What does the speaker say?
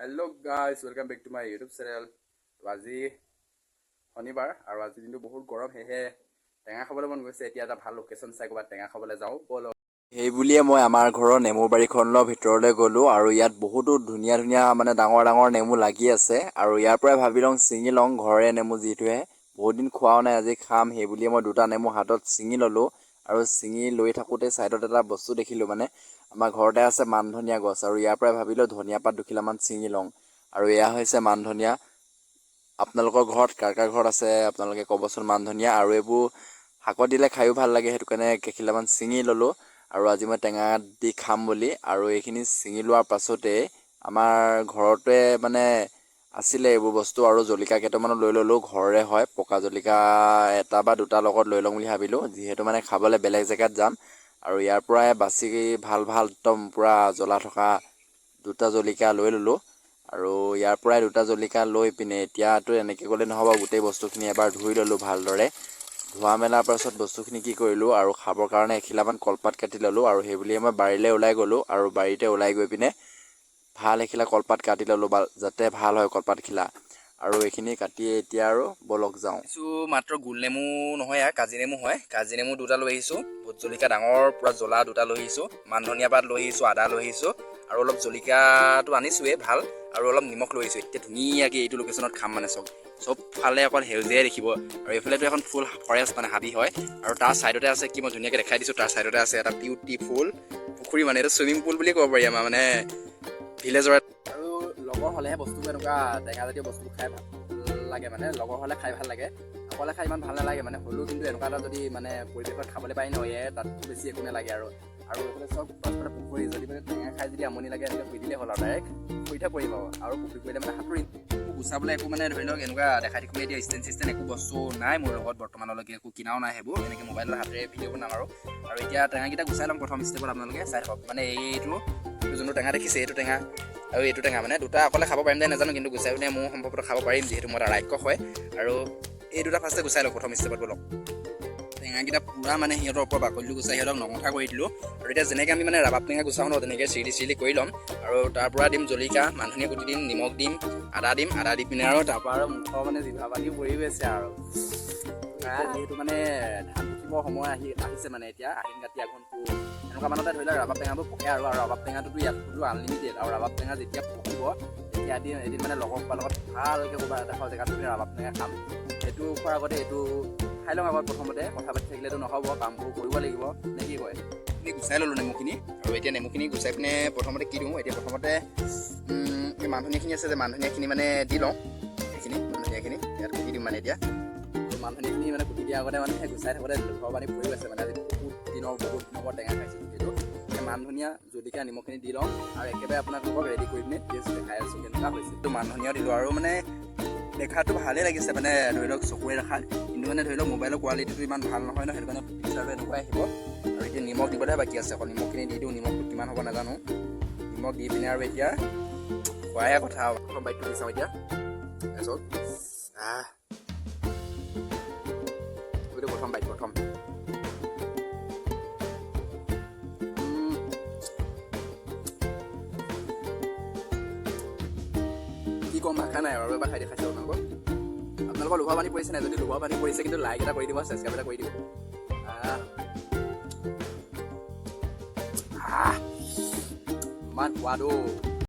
Hello' guys welcome back to my YouTube channel. তো আজি শনিবাৰ আৰু আজি দিনটো বহুত গৰম, সেয়েহে টেঙা খাবলৈ মন গৈছে। এতিয়া এটা ভাল লোকেশ্যন চাই ক'ৰবাত টেঙা খাবলৈ যাওঁ ব'লক। সেই বুলিয়ে মই আমাৰ ঘৰৰ নেমু বাৰীখনৰ ভিতৰলৈ গ'লোঁ আৰু ইয়াত বহুতো ধুনীয়া ধুনীয়া ডাঙৰ ডাঙৰ নেমু লাগি আছে আৰু ইয়াৰ পৰাই ভাবি লওঁ ছিঙি লওঁ ঘৰৰে নেমু যিটোহে বহুত দিন খোৱাও নাই, আজি খাম। সেই বুলিয়ে মই দুটা নেমু হাতত ছিঙি ল'লোঁ আৰু ছিঙি লৈ থাকোঁতে ছাইডত এটা বস্তু দেখিলোঁ, আমাৰ ঘৰতে আছে মান ধনিয়া গছ আৰু ইয়াৰ পৰাই ভাবিলোঁ ধনিয়া পাত দুখিলামান ছিঙি লওঁ। আৰু এয়া হৈছে মান ধনিয়া। আপোনালোকৰ ঘৰত কাৰ কাৰ ঘৰত আছে আপোনালোকে ক'বচোন মান ধনিয়া। আৰু এইবোৰ শাকত দিলে খায়ো ভাল লাগে, সেইটো কাৰণে কেইখিলামান ছিঙি ল'লোঁ আৰু আজি মই টেঙা দি খাম বুলি। আৰু এইখিনি ছিঙি লোৱাৰ পাছতেই আমাৰ ঘৰতে আছিলে এইবোৰ বস্তু আৰু জলকীয়া কেইটামানো লৈ ল'লোঁ, ঘৰৰে হয়। পকা জলকীয়া এটা বা দুটা লগত লৈ লওঁ বুলি ভাবিলোঁ, যিহেতু খাবলৈ বেলেগ জেগাত যাম। আৰু ইয়াৰ পৰাই বাছি ভাল ভাল একদম পূৰা জ্বলা থকা দুটা জলকীয়া লৈ ল'লোঁ আৰু ইয়াৰ পৰাই দুটা জলকীয়া লৈ পিনে এতিয়াতো এনেকৈ গ'লে নহ'ব, গোটেই বস্তুখিনি এবাৰ ধুই ল'লোঁ ভালদৰে। ধোৱা মেলাৰ পাছত বস্তুখিনি কি কৰিলোঁ আৰু খাবৰ কাৰণে এখিলামান কলপাত কাটি ল'লোঁ আৰু সেই বুলিয়ে মই বাৰীলৈ ওলাই গ'লোঁ আৰু বাৰীতে ওলাই গৈ পিনে ভাল এখিলা কলপাত কাটি ল'লোঁ যাতে ভাল হয় কলপাতখিলা। আৰু এইখিনি কাটি এতিয়া আৰু বলক যাওঁ। কিছু মাত্ৰ গোল নেমু নহয়, কাজি নেমু হয়। কাজি নেমু দুটা লৈ আহিছোঁ, ভোট জলকীয়া ডাঙৰ পূৰা জ্বলা দুটা লৈ আহিছোঁ, মান ধনিয়া পাত লৈ আহিছোঁ, আদা লৈ আহিছোঁ আৰু অলপ জলকীয়াটো আনিছোঁৱেই ভাল, আৰু অলপ নিমখ লৈ আহিছোঁ। এতিয়া ধুনীয়াকৈ এইটো লোকেশ্যনত খাম। চব ফালে অকল সেউজীয়াই দেখিব আৰু এইফালেতো এখন ফুল ফৰেষ্ট হাবি হয়। আৰু তাৰ ছাইডতে আছে কি মই ধুনীয়াকৈ দেখাই দিছোঁ, তাৰ ছাইডতে আছে এটা বিউটিফুল পুখুৰী, এইটো চুইমিং পুল বুলি ক'ব পাৰি আমাৰ ভিলেজৰ। আৰু লগৰ হ'লেহে বস্তুবোৰ এনেকুৱা টেঙা জাতীয় বস্তু খাই ভাল লাগে, লগৰ হ'লে খাই ভাল লাগে, অকলে খাই ইমান ভাল নালাগে হ'লেও কিন্তু এনেকুৱা এটা যদি পৰিৱেশত খাবলৈ পাই নহয়, তাত বেছি একো নালাগে। আৰু এইফালে চব পাছফালে পুখুৰী, যদি টেঙা খাই যদি আমনি লাগে এনেকৈ শুই দিলেই হ'ল আৰু ডাইৰেক্ট শুইতে পৰিব। আৰু পুখুৰী পৰিলে সাঁতুৰিম, গুচাবলৈ একো ধৰি লওক এনেকুৱা দেখাই থাকিবলৈ এতিয়া ষ্টেণ্ড চিষ্টেণ্ড একো বস্তু নাই মোৰ লগত বৰ্তমানলৈকে, একো কিনাও নাই সেইবোৰ। এনেকৈ মোবাইলৰ হাতেৰে ভিডিঅ' বনাম আৰু এতিয়া টেঙাকেইটা গুচাই ল'ম প্ৰথম ষ্টেপত। আপোনালোকে চাই থাকক, এইটো যোনটো টেঙা দেখিছে এইটো টেঙা আৰু এইটো টেঙা দুটা অকলে খাব পাৰিম নে নাজানো, কিন্তু গুচাই পিনে মোৰ সম্ভৱতঃ খাব পাৰিম, যিহেতু মই এটা ৰাক্ষস হয়। আৰু এই দুটা ফাৰ্ষ্টে গুচাই লওক প্ৰথম ষ্টেপত বলক। টেঙাকেইটা পূৰা সিহঁতৰ ওপৰত বাকলিটো গুচাই সিহঁতক নঙঠা কৰি দিলোঁ। আৰু এতিয়া যেনেকৈ আমি ৰাবাব টেঙা গুচাওঁ ন, তেনেকৈ চিৰিলি কৰি ল'ম। আৰু তাৰ পৰা দিম জলকীয়া, মান ধনিয়া কুটি দিম, নিমখ দিম, আদা দি পিনে আৰু তাৰপৰা আৰু মুখৰ জিভা পানী পৰি গৈছে। আৰু যিহেতু ধান পকিবৰ সময় আহিছে, এতিয়া আহিন কাতি আঘোণ পুহ এনেকুৱা মানতে ধৰি লওক ৰাবাব টেঙাবোৰ পকে। আৰু ৰাবাব টেঙাটোতো ইয়াততো আনলিমিটেড, আৰু ৰাবাব টেঙা যেতিয়া পকিব তেতিয়া এদিন লগৰ সোপাৰ লগত ভালকৈ ক'ৰবাত এডোখৰ জেগাত ৰাবাব টেঙা খাম। সেইটো খোৱাৰ আগতে এইটো খাই লওঁ আগত। প্ৰথমতে কথা পাতি থাকিলেতো নহ'ব, কামবোৰ কৰিব লাগিব, নে কি কয়? গুচাই ল'লোঁ নেমুখিনি, আৰু এতিয়া নেমুখিনি গুচাই পিনে প্ৰথমতে কি দিওঁ, এতিয়া প্ৰথমতে এই মান ধনিয়াখিনি আছে যে মান ধনিয়াখিনি দি লওঁ। এইখিনি মান ধনিয়াখিনি ইয়াত কুটি দিম এতিয়া। মান ধনিয়াখিনি কুটি দিয়াৰ আগতে গুচাই থাকোঁতে লোভৰ পানী পৰি গৈছে, আজি বহুত দিনৰ পৰা টেঙা খাইছোঁ। সেইটো মান ধনিয়া জলকীয়া নিমখখিনি দি লওঁ আৰু একেবাৰে আপোনালোকক ৰেডি কৰি পিনে টেষ্ট দেখাই আছোঁ কেনেকুৱা হৈছে। এইটো মান ধনিয়া দিলোঁ আৰু দেখাটো ভালেই লাগিছে, ধৰি লওক চকুৰে দেখা, কিন্তু ধৰি লওক মোবাইলৰ কোৱালিটিটো ইমান ভাল নহয় ন, সেইটো কাৰণে পিকচাৰটো এনেকুৱাই আহিব। আৰু এতিয়া নিমখ দিবলৈহে বাকী আছে, আকৌ নিমখখিনি দি দিওঁ। নিমখটো কিমান হ'ব নাজানো, নিমখ দি পিনে আৰু এতিয়া খোৱাহে কথা। প্ৰথম বাইকটো দি চাওঁ এতিয়া, তাৰপিছত এইটো প্ৰথম বাইক। কি ক'ম, ভাষা নাই আৰু এবাৰ খাই দেখাইছোঁ আপোনালোকৰ লোভৰ পানী পৰিছে নাই? যদি লোভৰ পানী পৰিছে কিন্তু লাইক এটা কৰি দিব, ছাবস্ক্ৰাইব এটা কৰি দিব। ইমান সোৱাদ।